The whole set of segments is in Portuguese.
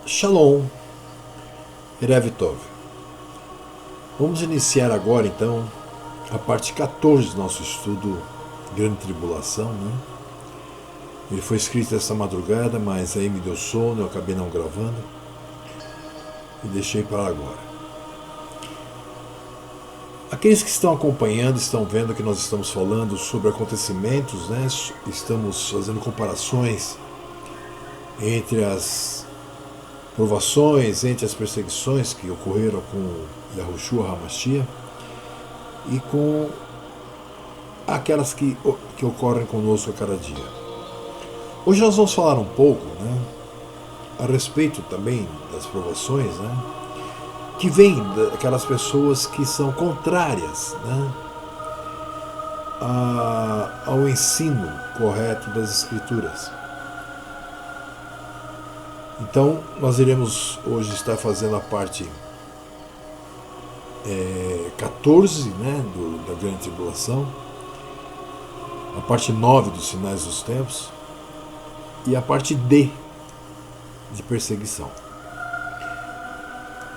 Shalom, Erev Tov. Vamos iniciar agora então a parte 14 do nosso estudo Grande Tribulação, né? Ele foi escrito esta madrugada, mas aí me deu sono, eu acabei não gravando e deixei para agora. Aqueles que estão acompanhando estão vendo que nós estamos falando sobre acontecimentos, né? Estamos fazendo comparações entre as provações, entre as perseguições que ocorreram com Yahushua HaMashiach e com aquelas que ocorrem conosco a cada dia. Hoje nós vamos falar um pouco, né, a respeito também das provações, né, que vêm daquelas pessoas que são contrárias, né, ao ensino correto das Escrituras. Então, nós iremos hoje estar fazendo a parte 14, né, da Grande Tribulação, a parte 9 dos Sinais dos Tempos e a parte D de perseguição.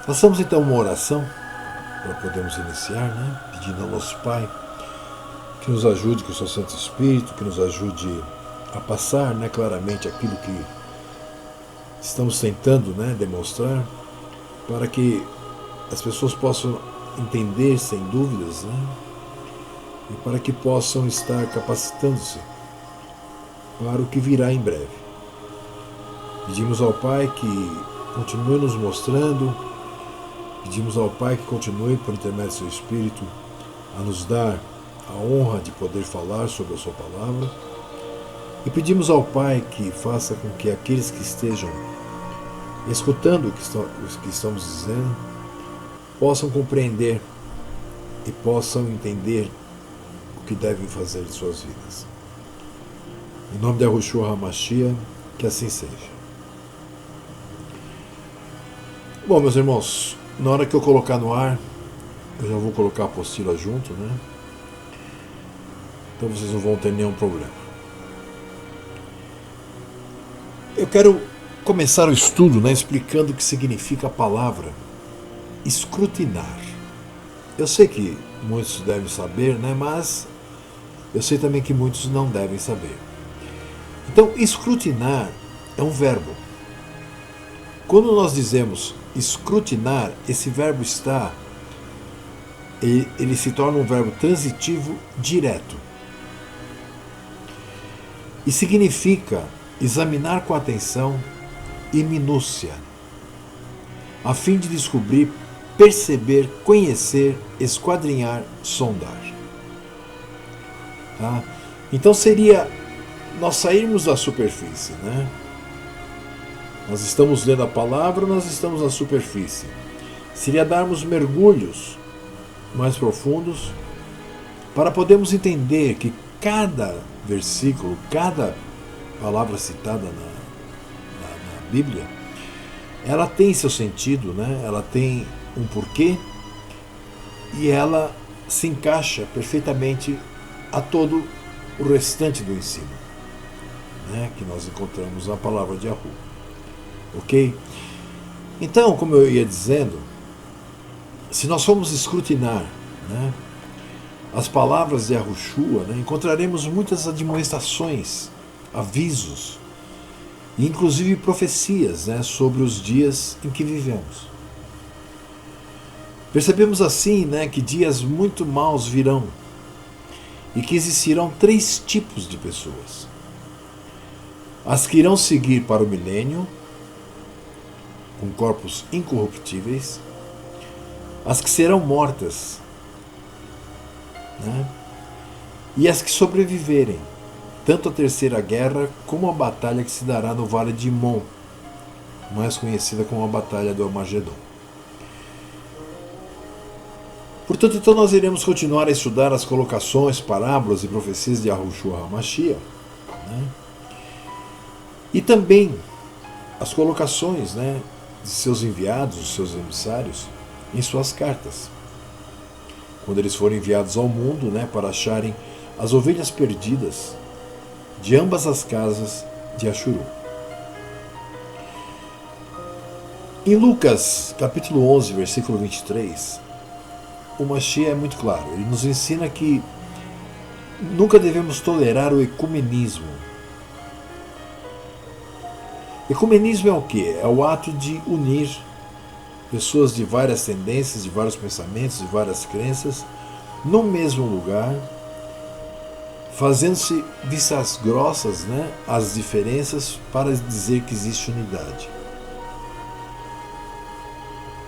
Façamos então uma oração para podermos iniciar, né, pedindo ao nosso Pai que nos ajude com o seu Santo Espírito, que nos ajude a passar, né, claramente aquilo que estamos tentando, né, demonstrar, para que as pessoas possam entender sem dúvidas, né, e para que possam estar capacitando-se para o que virá em breve. Pedimos ao Pai que continue nos mostrando, pedimos ao Pai que continue, por intermédio do seu Espírito, a nos dar a honra de poder falar sobre a sua palavra, e pedimos ao Pai que faça com que aqueles que estejam escutando o que estamos dizendo possam compreender e possam entender o que devem fazer de suas vidas. Em nome de Yahushua HaMashiach, que assim seja. Bom, meus irmãos, na hora que eu colocar no ar, eu já vou colocar a apostila junto, né? Então vocês não vão ter nenhum problema. Eu quero começar o estudo, né, explicando o que significa a palavra escrutinar. Eu sei que muitos devem saber, né, mas eu sei também que muitos não devem saber. Então, escrutinar é um verbo. Quando nós dizemos escrutinar, esse verbo ele se torna um verbo transitivo direto. E significa examinar com atenção e minúcia, a fim de descobrir, perceber, conhecer, esquadrinhar, sondar. Tá? Então seria nós sairmos da superfície, né? Nós estamos lendo a palavra, nós estamos na superfície. Seria darmos mergulhos mais profundos para podermos entender que cada versículo, cada palavra citada na Bíblia, ela tem seu sentido, né? Ela tem um porquê e ela se encaixa perfeitamente a todo o restante do ensino, né? Que nós encontramos na palavra de Yahu. Ok? Então, como eu ia dizendo, se nós formos escrutinar, né, as palavras de Yahushua, né, encontraremos muitas admoestações, avisos, e inclusive profecias, né, sobre os dias em que vivemos. Percebemos assim, né, que dias muito maus virão e que existirão 3 tipos de pessoas: as que irão seguir para o milênio com corpos incorruptíveis, as que serão mortas, né, e as que sobreviverem tanto a terceira guerra como a batalha que se dará no Vale de Mon, mais conhecida como a Batalha do Armagedon. Portanto, então nós iremos continuar a estudar as colocações, parábolas e profecias de Yahushua HaMashiach, né? E também as colocações, né, de seus enviados, os seus emissários, em suas cartas, quando eles foram enviados ao mundo, né, para acharem as ovelhas perdidas de ambas as casas de Ashuru. Em Lucas, capítulo 11, versículo 23, o Mashiach é muito claro. Ele nos ensina que nunca devemos tolerar o ecumenismo. Ecumenismo é o quê? É o ato de unir pessoas de várias tendências, de vários pensamentos, de várias crenças, no mesmo lugar, fazendo-se vistas grossas, né, as diferenças para dizer que existe unidade.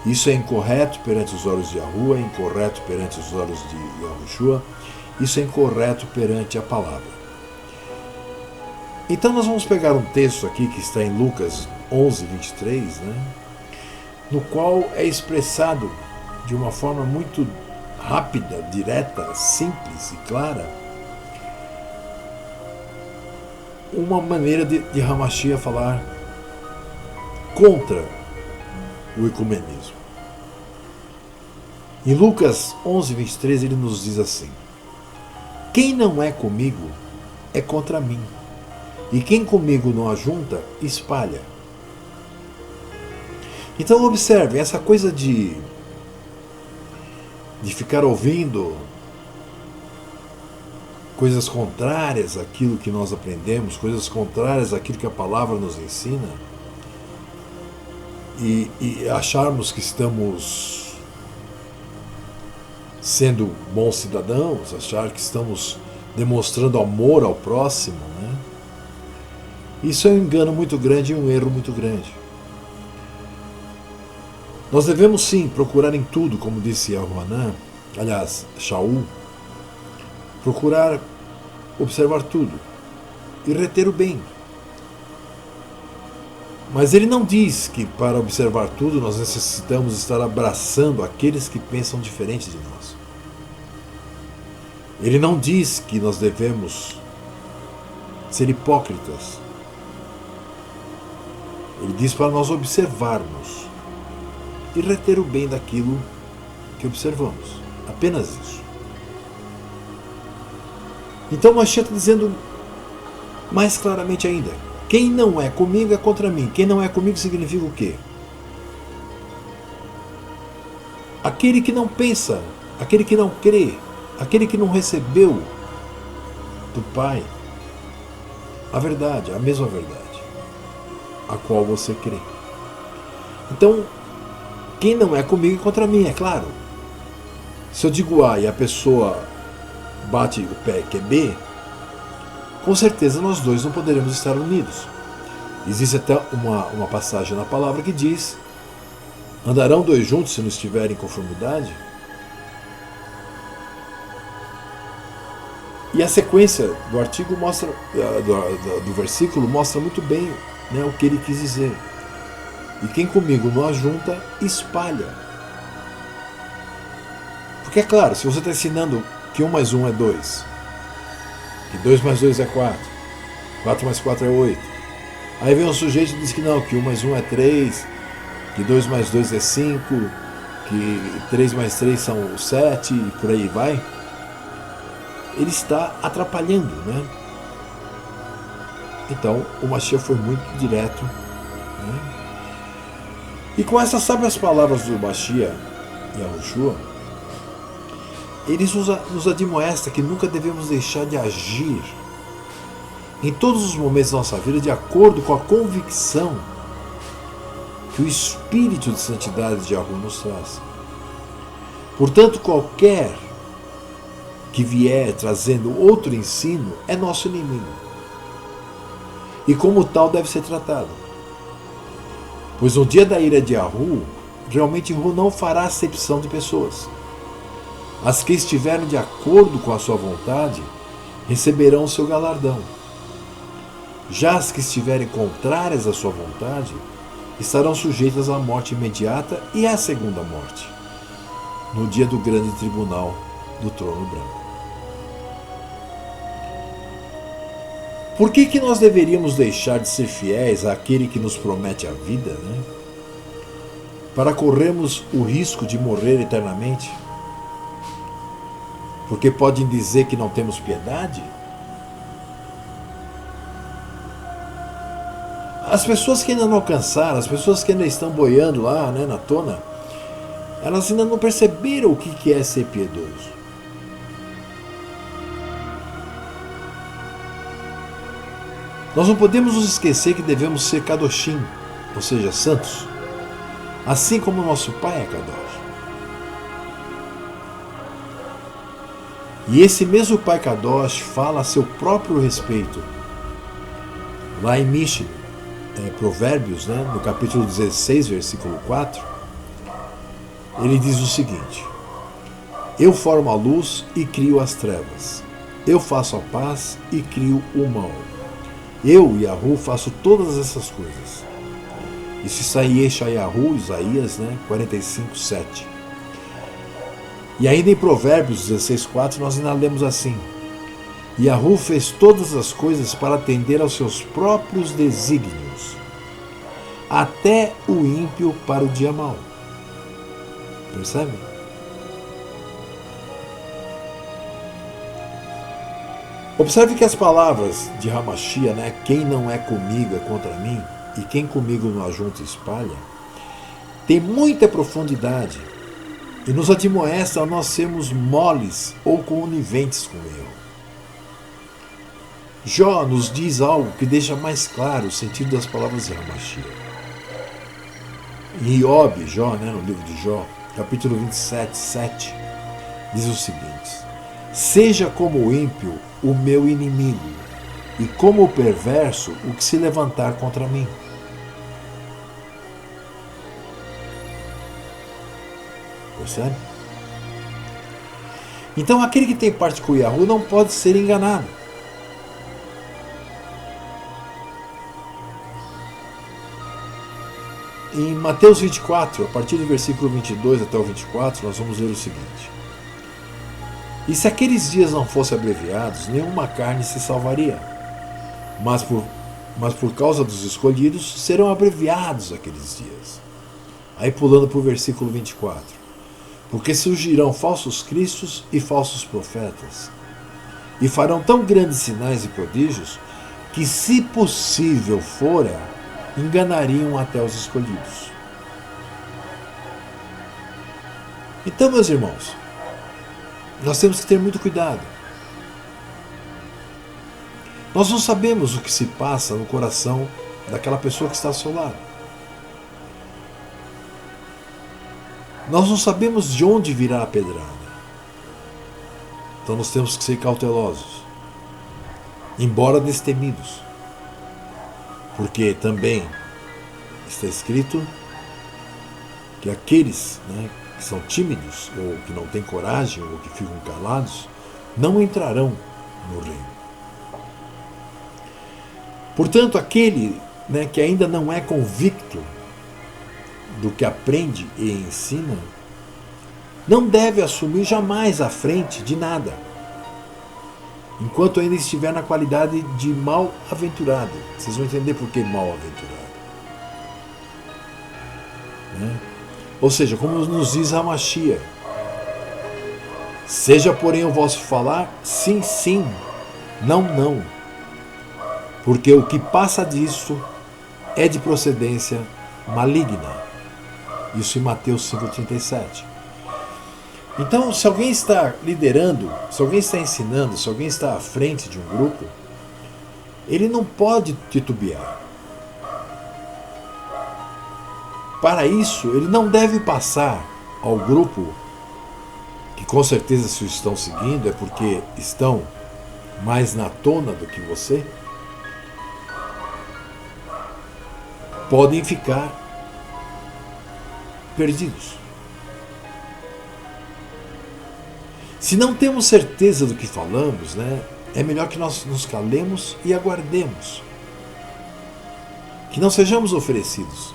Isso é incorreto perante os olhos de Yahuwah, é incorreto perante os olhos de Yahushua, isso é incorreto perante a palavra. Então nós vamos pegar um texto aqui que está em Lucas 11, 23, né, no qual é expressado de uma forma muito rápida, direta, simples e clara, uma maneira de Hamashiach falar contra o ecumenismo. Em Lucas 11, 23, ele nos diz assim: quem não é comigo é contra mim, e quem comigo não ajunta, espalha. Então observe, essa coisa de ficar ouvindo coisas contrárias àquilo que nós aprendemos, coisas contrárias àquilo que a palavra nos ensina, e acharmos que estamos sendo bons cidadãos, achar que estamos demonstrando amor ao próximo, né? Isso é um engano muito grande e um erro muito grande. Nós devemos sim procurar em tudo, como disse Yahuanã, aliás, Shaul, procurar observar tudo e reter o bem. Mas ele não diz que para observar tudo nós necessitamos estar abraçando aqueles que pensam diferente de nós. Ele não diz que nós devemos ser hipócritas. Ele diz para nós observarmos e reter o bem daquilo que observamos. Apenas isso. Então Mashiach está dizendo mais claramente ainda: quem não é comigo é contra mim. Quem não é comigo significa o quê? Aquele que não pensa, aquele que não crê, aquele que não recebeu do Pai a verdade, a mesma verdade, a qual você crê. Então, quem não é comigo é contra mim, é claro. Se eu digo A e a pessoa bate o pé que é B, com certeza nós dois não poderemos estar unidos. Existe até uma passagem na palavra que diz: andarão dois juntos se não estiverem em conformidade? E a sequência do artigo mostra, do versículo mostra muito bem, né, o que ele quis dizer. E quem comigo não ajunta, espalha. Porque é claro, se você está ensinando que 1 mais 1 é 2, que 2 mais 2 é 4, 4 mais 4 é 8, aí vem um sujeito e diz que não, que 1 mais 1 é 3, que 2 mais 2 é 5, que 3 mais 3 são 7 e por aí vai. Ele está atrapalhando, né? Então o Mashiach foi muito direto, né? E com essas sábias palavras do Mashiach e Yahushua, ele nos admoesta que nunca devemos deixar de agir em todos os momentos da nossa vida de acordo com a convicção que o Espírito de Santidade de Yahuwah nos traz. Portanto, qualquer que vier trazendo outro ensino é nosso inimigo. E como tal deve ser tratado. Pois no dia da ira de Yahuwah, realmente Yahuwah não fará acepção de pessoas. As que estiverem de acordo com a sua vontade receberão o seu galardão. Já as que estiverem contrárias à sua vontade estarão sujeitas à morte imediata e à segunda morte, no dia do grande tribunal do trono branco. Por que nós deveríamos deixar de ser fiéis àquele que nos promete a vida, né? Para corrermos o risco de morrer eternamente? Porque podem dizer que não temos piedade? As pessoas que ainda não alcançaram, as pessoas que ainda estão boiando lá, né, na tona, elas ainda não perceberam o que é ser piedoso. Nós não podemos nos esquecer que devemos ser kadoshim, ou seja, santos, assim como nosso Pai é kadosh. E esse mesmo Pai kadosh fala a seu próprio respeito. Lá em Mishnah, Provérbios, né, no capítulo 16, versículo 4, ele diz o seguinte: eu formo a luz e crio as trevas. Eu faço a paz e crio o mal. Eu, Yahu, faço todas essas coisas. Isso está em Yeshayahu, Isaías, né, 45, 7. E ainda em Provérbios 16, 4, nós ainda lemos assim: Yahu fez todas as coisas para atender aos seus próprios desígnios, até o ímpio para o dia mau. Percebe? Observe que as palavras de Hamashia, né, quem não é comigo é contra mim, e quem comigo não ajunta espalha, tem muita profundidade e nos admoesta a nós sermos moles ou coniventes com ele. Jó nos diz algo que deixa mais claro o sentido das palavras de Hamashia. Em Iob, Jó, né, no livro de Jó, capítulo 27, 7, diz o seguinte: seja como o ímpio o meu inimigo, e como o perverso o que se levantar contra mim. Percebe? Então aquele que tem parte com o Yahu não pode ser enganado. Em Mateus 24, a partir do versículo 22 até o 24, nós vamos ler o seguinte: e se aqueles dias não fossem abreviados, nenhuma carne se salvaria, mas por causa dos escolhidos serão abreviados aqueles dias. Aí pulando para o versículo 24: porque surgirão falsos cristos e falsos profetas, e farão tão grandes sinais e prodígios, que se possível fora, enganariam até os escolhidos. Então, meus irmãos, nós temos que ter muito cuidado. Nós não sabemos o que se passa no coração daquela pessoa que está ao seu lado. Nós não sabemos de onde virá a pedrada. Então nós temos que ser cautelosos, embora destemidos. Porque também está escrito que aqueles, né, que são tímidos, ou que não têm coragem, ou que ficam calados, não entrarão no reino. Portanto, aquele, né, que ainda não é convicto do que aprende e ensina, não deve assumir jamais a frente de nada, enquanto ainda estiver na qualidade de mal-aventurado. Vocês vão entender por que mal-aventurado, né? Ou seja, como nos diz Hamashia: seja porém o vosso falar sim, sim, não, não, porque o que passa disso é de procedência maligna. Isso em Mateus 5,37. Então, se alguém está liderando, se alguém está ensinando, se alguém está à frente de um grupo, ele não pode titubear. Para isso, ele não deve passar ao grupo, que com certeza se o estão seguindo é porque estão mais na tona do que você, podem ficar perdidos. Se não temos certeza do que falamos, né, é melhor que nós nos calemos e aguardemos. Que não sejamos oferecidos.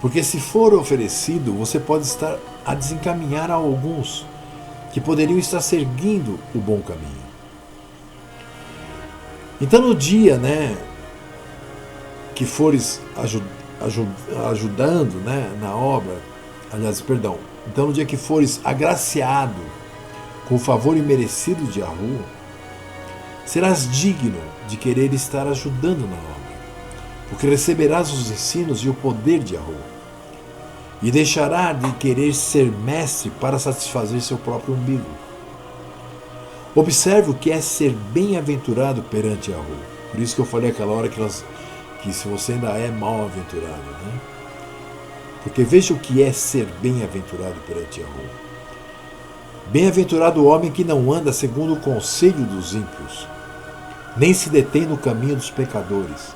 Porque se for oferecido, você pode estar a desencaminhar a alguns que poderiam estar seguindo o bom caminho. Então no dia, né, que fores ajudando, né, na obra, então no dia que fores agraciado com o favor imerecido de Yahu, serás digno de querer estar ajudando na obra. porque receberás os ensinos e o poder de Yahweh, e deixará de querer ser mestre para satisfazer seu próprio umbigo. Observe o que é ser bem-aventurado perante Yahweh. Por isso que eu falei aquela hora que se você ainda é mal-aventurado, né? Porque veja o que é ser bem-aventurado perante Yahweh. Bem-aventurado o homem que não anda segundo o conselho dos ímpios, nem se detém no caminho dos pecadores,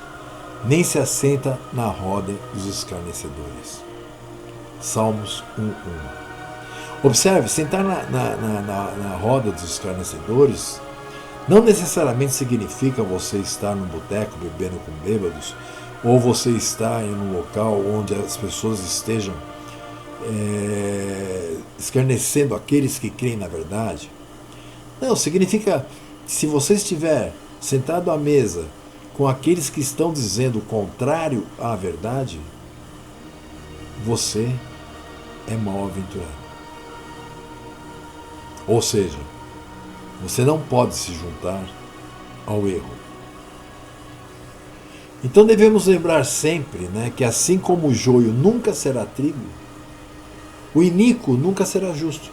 nem se assenta na roda dos escarnecedores. Salmos 1:1. Observe, sentar na roda dos escarnecedores não necessariamente significa você estar num boteco bebendo com bêbados, ou você estar em um local onde as pessoas estejam escarnecendo aqueles que creem na verdade. Não, significa que se você estiver sentado à mesa com aqueles que estão dizendo o contrário à verdade, você é mal-aventurado. Ou seja, você não pode se juntar ao erro. Então devemos lembrar sempre, né, que assim como o joio nunca será trigo, o iníquo nunca será justo.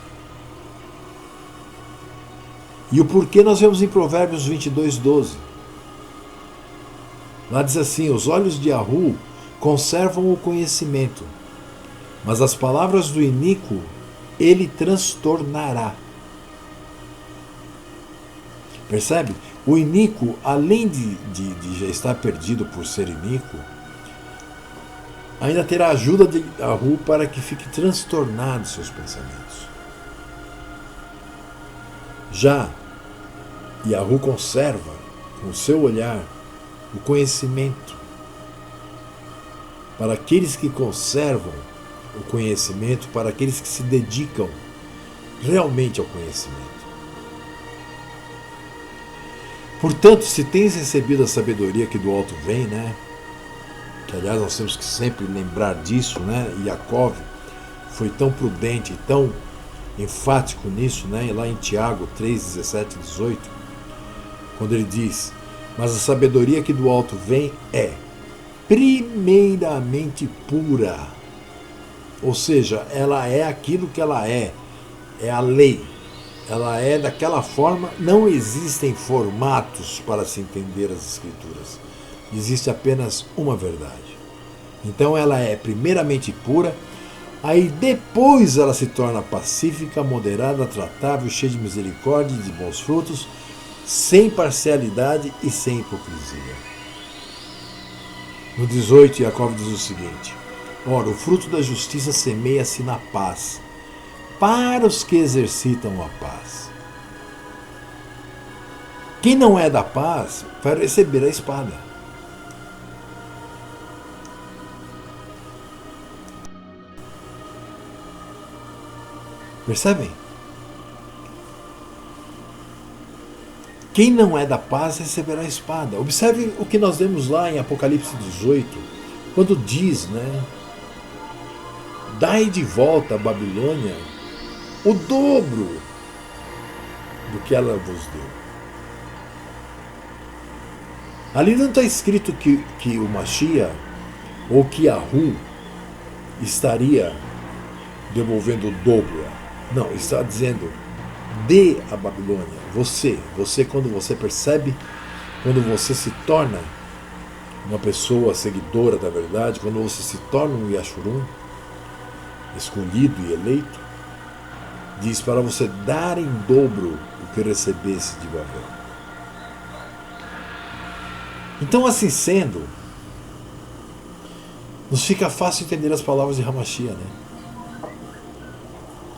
E o porquê nós vemos em Provérbios 22:12. Lá diz assim: os olhos de Yahweh conservam o conhecimento, mas as palavras do iníquo ele transtornará. Percebe? O iníquo, além de já estar perdido por ser iníquo, ainda terá a ajuda de Yahweh para que fique transtornado seus pensamentos. Já Yahweh conserva, com o seu olhar, o conhecimento. Para aqueles que conservam o conhecimento, para aqueles que se dedicam realmente ao conhecimento. Portanto, se tens recebido a sabedoria que do alto vem, né? Que aliás nós temos que sempre lembrar disso, né? E Jacó foi tão prudente, tão enfático nisso, né? E lá em Tiago 3, 17 e 18, quando ele diz: mas a sabedoria que do alto vem é primeiramente pura. Ou seja, ela é aquilo que ela é a lei. Ela é daquela forma, não existem formatos para se entender as Escrituras. Existe apenas uma verdade. Então ela é primeiramente pura, aí depois ela se torna pacífica, moderada, tratável, cheia de misericórdia e de bons frutos, sem parcialidade e sem hipocrisia. No 18, Jacó diz o seguinte: ora, o fruto da justiça semeia-se na paz, para os que exercitam a paz. Quem não é da paz vai receber a espada. Percebem? Quem não é da paz receberá a espada. Observe o que nós vemos lá em Apocalipse 18, quando diz, né? Dai de volta a Babilônia o dobro do que ela vos deu. Ali não está escrito que o Mashiach ou que Yahweh estaria devolvendo o dobro. Não, está dizendo: dê a Babilônia. Você quando você percebe, quando você se torna uma pessoa seguidora da verdade, quando você se torna um Yashurum, escolhido e eleito, diz para você dar em dobro o que recebesse de Babel. Então, assim sendo, nos fica fácil entender as palavras de Hamashia, né?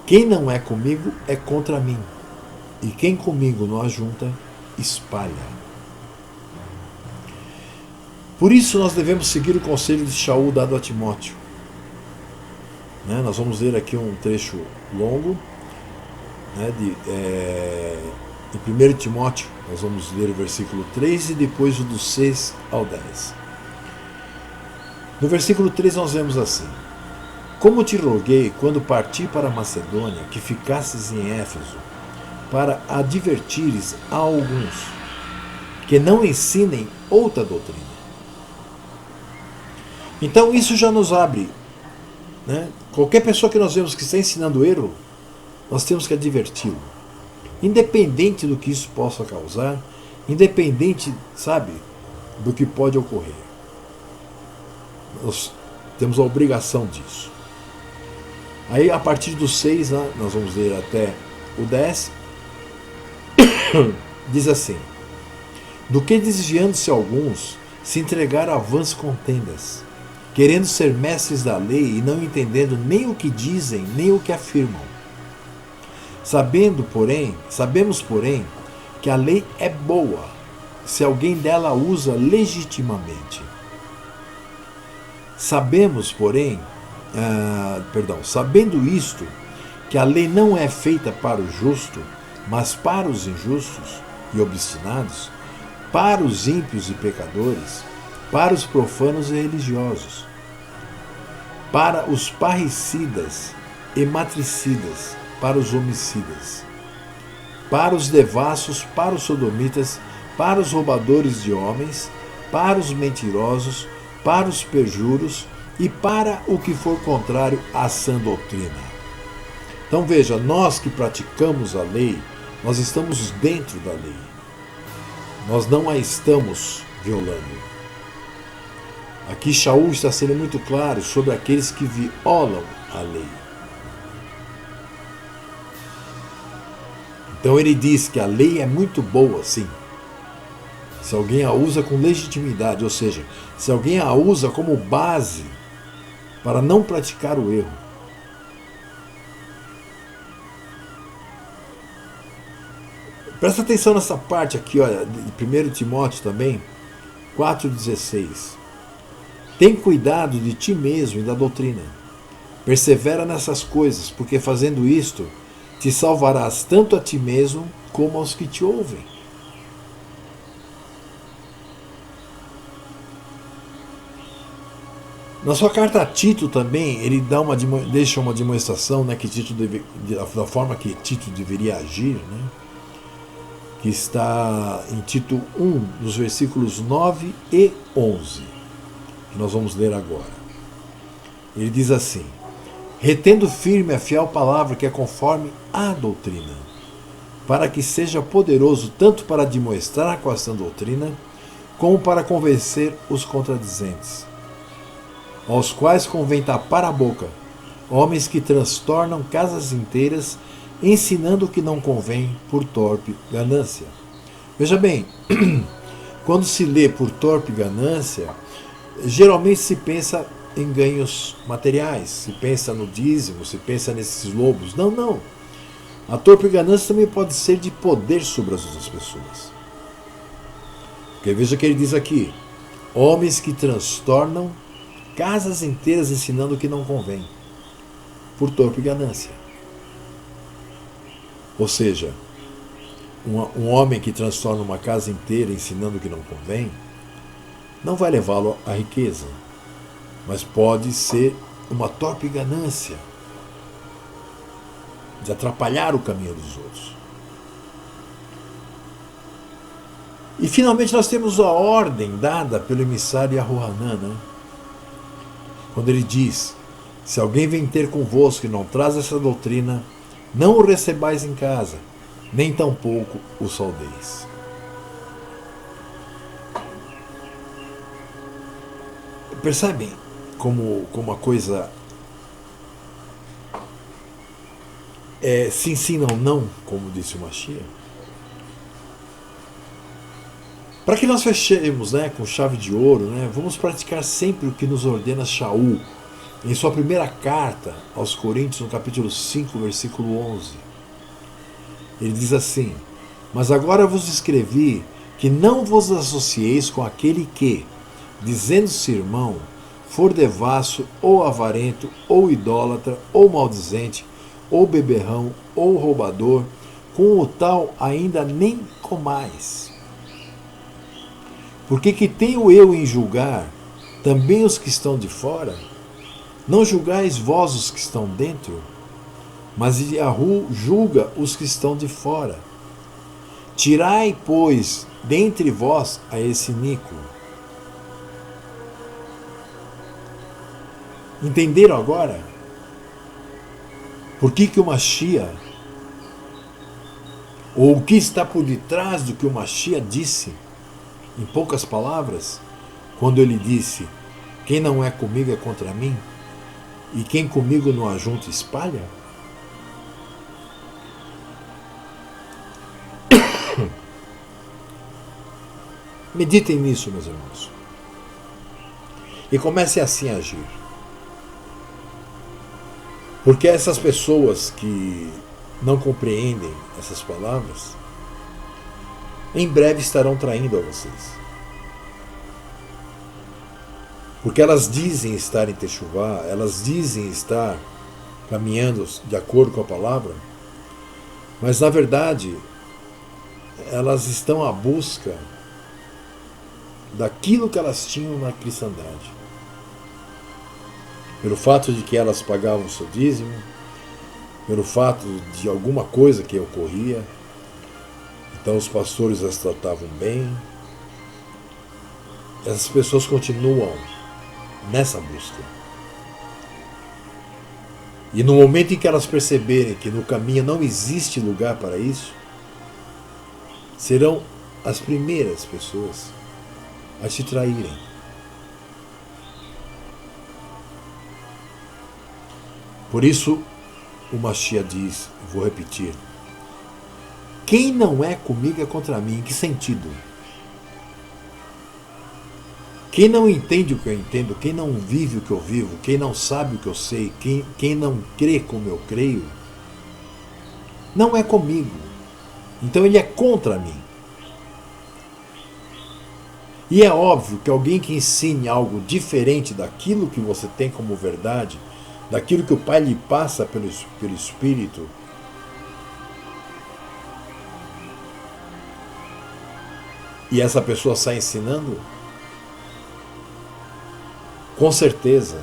Quem não é comigo é contra mim, e quem comigo não ajunta, espalha. Por isso nós devemos seguir o conselho de Shaul dado a Timóteo. Né? Nós vamos ler aqui um trecho longo, né, em 1 Timóteo, nós vamos ler o versículo 3 e depois o do 6 ao 10. No versículo 3 nós vemos assim: como te roguei, quando parti para a Macedônia, que ficasses em Éfeso, para advertires a alguns que não ensinem outra doutrina. Então isso já nos abre, né? Qualquer pessoa que nós vemos que está ensinando erro, nós temos que adverti-lo. Independente do que isso possa causar, independente, sabe, do que pode ocorrer. Nós temos a obrigação disso. Aí, a partir do 6, né, nós vamos ler até o 10, diz assim: do que desviando-se alguns, se entregaram a vãs contendas, querendo ser mestres da lei e não entendendo nem o que dizem, nem o que afirmam. Sabemos, porém, que a lei é boa, se alguém dela usa legitimamente. Sabendo isto, que a lei não é feita para o justo, mas para os injustos e obstinados, para os ímpios e pecadores, para os profanos e religiosos, para os parricidas e matricidas, para os homicidas, para os devassos, para os sodomitas, para os roubadores de homens, para os mentirosos, para os perjuros e para o que for contrário à sã doutrina. Então veja, nós que praticamos a lei, nós estamos dentro da lei. Nós não a estamos violando. Aqui Shaul está sendo muito claro sobre aqueles que violam a lei. Então ele diz que a lei é muito boa, sim, se alguém a usa com legitimidade, ou seja, se alguém a usa como base para não praticar o erro. Presta atenção nessa parte aqui, olha, de 1 Timóteo também, 4,16. Tem cuidado de ti mesmo e da doutrina. Persevera nessas coisas, porque fazendo isto, te salvarás tanto a ti mesmo como aos que te ouvem. Na sua carta a Tito também, ele deixa uma demonstração, né, da forma que Tito deveria agir, né, que está em Tito 1, nos versículos 9 e 11, que nós vamos ler agora. Ele diz assim: retendo firme a fiel palavra que é conforme à doutrina, para que seja poderoso tanto para demonstrar com a sã doutrina, como para convencer os contradizentes, aos quais convém tapar a boca, homens que transtornam casas inteiras, ensinando o que não convém por torpe ganância. Veja bem, quando se lê por torpe ganância, geralmente se pensa em ganhos materiais, se pensa no dízimo, se pensa nesses lobos. Não, não. A torpe ganância também pode ser de poder sobre as outras pessoas. Porque veja o que ele diz aqui: homens que transtornam casas inteiras ensinando o que não convém, por torpe ganância. Ou seja, um homem que transtorna uma casa inteira ensinando o que não convém, não vai levá-lo à riqueza, mas pode ser uma torpe ganância de atrapalhar o caminho dos outros. E finalmente nós temos a ordem dada pelo emissário Yahuanã, né? Quando ele diz: se alguém vem ter convosco e não traz essa doutrina, não o recebais em casa, nem tampouco o saudeis. Percebem como a coisa é sim, sim, não, não, como disse o Mashiach? Para que nós fechemos, né, com chave de ouro, né, vamos praticar sempre o que nos ordena Shaul em sua primeira carta aos Coríntios, no capítulo 5, versículo 11. Ele diz assim: mas agora vos escrevi que não vos associeis com aquele que, dizendo-se irmão, for devasso, ou avarento, ou idólatra, ou maldizente, ou beberrão, ou roubador, com o tal ainda nem comais. Porque que tenho eu em julgar também os que estão de fora? Não julgais vós os que estão dentro, mas Yahu julga os que estão de fora. Tirai, pois, dentre vós a esse iníquo. Entenderam agora? Por que o Mashiach, ou o que está por detrás do que o Mashiach disse, em poucas palavras, quando ele disse: quem não é comigo é contra mim, e quem comigo não ajunta espalha? Meditem nisso, meus irmãos. E comecem assim a agir. Porque essas pessoas que não compreendem essas palavras, em breve estarão traindo a vocês. Porque elas dizem estar em Techuvá, elas dizem estar caminhando de acordo com a palavra, mas na verdade elas estão à busca daquilo que elas tinham na cristandade. Pelo fato de que elas pagavam o seu dízimo, pelo fato de alguma coisa que ocorria, então os pastores as tratavam bem. Essas pessoas continuam nessa busca. E no momento em que elas perceberem que no caminho não existe lugar para isso, serão as primeiras pessoas a te traírem. Por isso, o Mashiach diz, vou repetir: quem não é comigo é contra mim. Em que sentido? Quem não entende o que eu entendo, quem não vive o que eu vivo, quem não sabe o que eu sei, quem não crê como eu creio, não é comigo. Então ele é contra mim. E é óbvio que alguém que ensine algo diferente daquilo que você tem como verdade, daquilo que o Pai lhe passa pelo Espírito, e essa pessoa sai ensinando, com certeza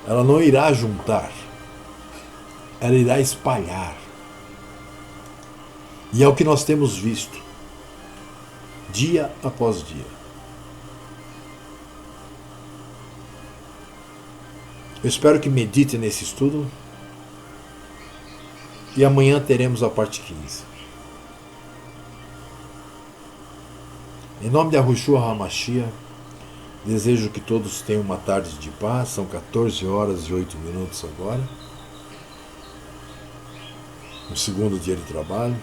ela não irá juntar, ela irá espalhar. E é o que nós temos visto, dia após dia. Eu espero que medite nesse estudo. E amanhã teremos a parte 15. Em nome de Yahushua HaMashiach, desejo que todos tenham uma tarde de paz. São 14 horas e 8 minutos agora. Um segundo dia de trabalho.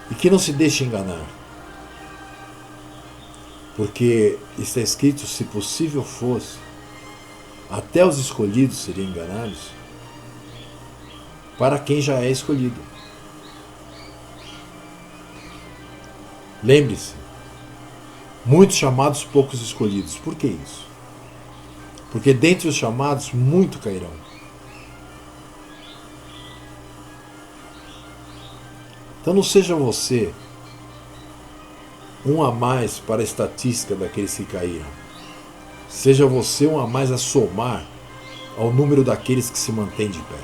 E que não se deixe enganar. Porque está escrito, se possível fosse, até os escolhidos seriam enganados, para quem já é escolhido. Lembre-se, muitos chamados, poucos escolhidos. Por que isso? Porque dentre os chamados, muito cairão. Então não seja você um a mais para a estatística daqueles que caíram. Seja você um a mais a somar ao número daqueles que se mantêm de pé.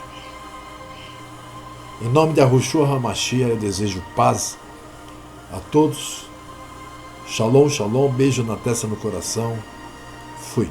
Em nome de Yahushua HaMashiach, eu desejo paz a todos. Shalom, shalom, beijo na testa, no coração. Fui.